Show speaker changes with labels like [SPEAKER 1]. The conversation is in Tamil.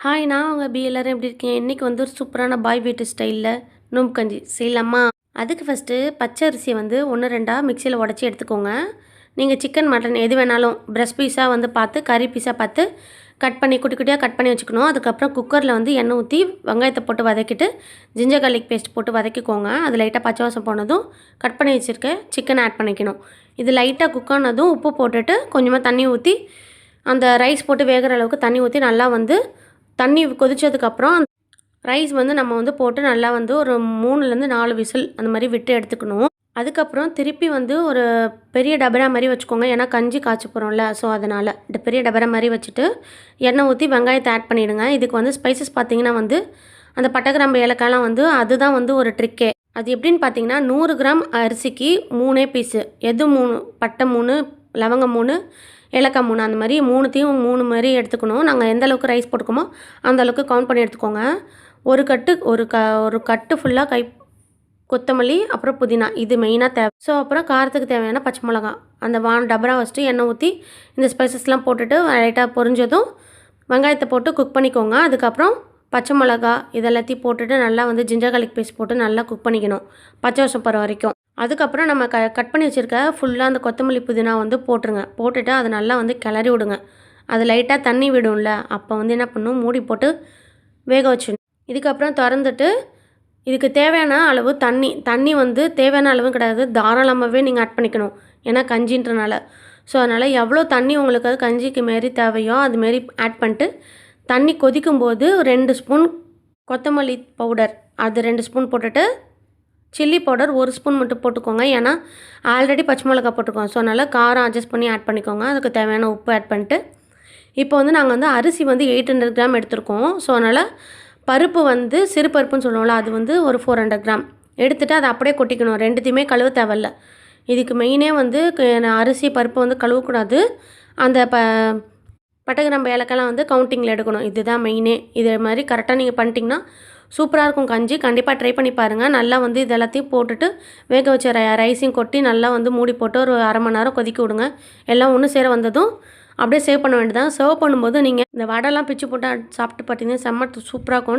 [SPEAKER 1] ஹாய், நான் உங்க எல்லாரும் எப்படி இருக்கீங்க? இன்னைக்கு வந்து ஒரு சூப்பரான பாய் வீட்டு ஸ்டைல்ல நோம்பு கஞ்சி செய்யலாமா? அதுக்கு ஃபஸ்ட்டு பச்சை அரிசியை வந்து 1, 2ஆ மிக்சியில் உடச்சி எடுத்துக்கோங்க. நீங்கள் சிக்கன், மட்டன் எது வேணாலும் பிரஸ்ட் பீஸாக வந்து பார்த்து, கறி பீஸாக பார்த்து கட் பண்ணி குட்டி குட்டியாக கட் பண்ணி வச்சுக்கணும். அதுக்கப்புறம் குக்கரில் வந்து எண்ணெய் ஊற்றி வெங்காயத்தை போட்டு வதக்கிட்டு ஜிஞ்சர் கார்லிக் பேஸ்ட் போட்டு வதக்கிக்கோங்க. அது லைட்டாக பச்சை வாசம் போனதும் கட் பண்ணி வச்சுருக்க சிக்கனை ஆட் பண்ணிக்கணும். இது லைட்டாக குக் ஆனதும் உப்பு போட்டுட்டு கொஞ்சமாக தண்ணி ஊற்றி அந்த ரைஸ் போட்டு வேகிற அளவுக்கு தண்ணி ஊற்றி நல்லா வந்து தண்ணி கொதிச்சதுக்கப்புறம் ரைஸ் வந்து நம்ம வந்து போட்டு நல்லா வந்து ஒரு 3லேருந்து 4 விசில் அந்த மாதிரி விட்டு எடுத்துக்கணும். அதுக்கப்புறம் திருப்பி வந்து ஒரு பெரிய டபரா மாதிரி வச்சுக்கோங்க. ஏன்னா கஞ்சி காய்ச்ச போகிறோம்ல, ஸோ அதனால் பெரிய டபரா மாதிரி வச்சுட்டு எண்ணெய் ஊற்றி வெங்காயத்தை ஆட் பண்ணிவிடுங்க. இதுக்கு வந்து ஸ்பைசஸ் பார்த்தீங்கன்னா வந்து அந்த பட்டை, கிராம்பு, ஏலக்காய்லாம் வந்து அதுதான் வந்து ஒரு ட்ரிக்கே. அது எப்படின்னு பார்த்தீங்கன்னா 100 கிராம் அரிசிக்கு 3 பீஸு, எது 3 பட்டை 3, லவங்கம் 3, ஏலக்காய் 3 அந்த மாதிரி 3த்தையும் 3 மாதிரி எடுத்துக்கணும். நாங்கள் எந்த அளவுக்கு ரைஸ் போட்டுக்கோமோ அந்த அளவுக்கு கவுண்ட் பண்ணி எடுத்துக்கோங்க. ஒரு கட்டு ஃபுல்லாக கொத்தமல்லி, அப்புறம் புதினா, இது மெயினாக தேவை. ஸோ அப்புறம் காரத்துக்கு தேவையான பச்சை மிளகா அந்த டபரா வச்சுட்டு எண்ணெய் ஊற்றி இந்த ஸ்பைசஸ்லாம் போட்டுட்டு லைட்டாக பொரிஞ்சதும் வெங்காயத்தை போட்டு குக் பண்ணிக்கோங்க. அதுக்கப்புறம் பச்சை மிளகா இதெல்லாத்தையும் போட்டுட்டு நல்லா வந்து ஜிஞ்சர் கார்லிக் பேஸ்ட் போட்டு நல்லா குக் பண்ணிக்கணும், பச்சை வாசம் போகிற வரைக்கும். அதுக்கப்புறம் நம்ம கட் பண்ணி வச்சுருக்க ஃபுல்லாக அந்த கொத்தமல்லி புதினா வந்து போட்டுருங்க. போட்டுட்டு அதை நல்லா வந்து கிளறி விடுங்க. அது லைட்டாக தண்ணி விடும்ல, அப்போ வந்து என்ன பண்ணணும், மூடி போட்டு வேக வச்சிடணும். இதுக்கப்புறம் திறந்துட்டு இதுக்கு தேவையான அளவு தண்ணி வந்து தேவையான அளவும் கிடையாது, தாராளமாகவே நீங்கள் ஆட் பண்ணிக்கணும். ஏன்னா கஞ்சின்றனால. ஸோ அதனால் எவ்வளோ தண்ணி உங்களுக்கு கஞ்சிக்கு மாரி தேவையோ அதுமாரி ஆட் பண்ணிட்டு தண்ணி கொதிக்கும்போது 2 ஸ்பூன் கொத்தமல்லி பவுடர் அது 2 ஸ்பூன் போட்டுட்டு சில்லி பவுடர் 1 ஸ்பூன் மட்டும் போட்டுக்கோங்க. ஏன்னா ஆல்ரெடி பச்சை மிளகா போட்டுக்கோங்க. ஸோ அதனால் காரம் அட்ஜஸ்ட் பண்ணி ஆட் பண்ணிக்கோங்க. அதுக்கு தேவையான உப்பு ஆட் பண்ணிட்டு இப்போ வந்து நாங்கள் வந்து அரிசி வந்து 800 கிராம் எடுத்திருக்கோம். ஸோ அதனால் பருப்பு வந்து சிறு பருப்புன்னு சொல்லுவோம்ல, அது வந்து ஒரு 400 கிராம் எடுத்துகிட்டு அதை அப்படியே கொட்டிக்கணும். ரெண்டுத்தையுமே கழுவ தேவையில்ல. இதுக்கு மெயினே வந்து அரிசி பருப்பு வந்து கழுவக்கூடாது. அந்த பட்டை, கிராம்பு, ஏலக்காய்லாம் வந்து கவுண்டிங்கில் எடுக்கணும். இதுதான் மெயினே. இதே மாதிரி கரெக்டாக நீங்கள் பண்ணிட்டீங்கன்னா சூப்பராக இருக்கும் கஞ்சி. கண்டிப்பாக ட்ரை பண்ணி பாருங்கள். நல்லா வந்து இது எல்லாத்தையும் போட்டுட்டு வேக வச்ச ரைஸையும் கொட்டி நல்லா வந்து மூடி போட்டு ஒரு அரை மணி நேரம் கொதிக்க விடுங்க. எல்லாம் ஒன்று சேர வந்ததும் அப்படியே சேவ் பண்ண வேண்டியதான். சர்வ் பண்ணும்போது நீங்கள் இந்த வடைலாம் பிச்சு போட்டு சாப்பிட்டு பார்த்தீங்கன்னா செம்ம சூப்பராக இருக்கும்.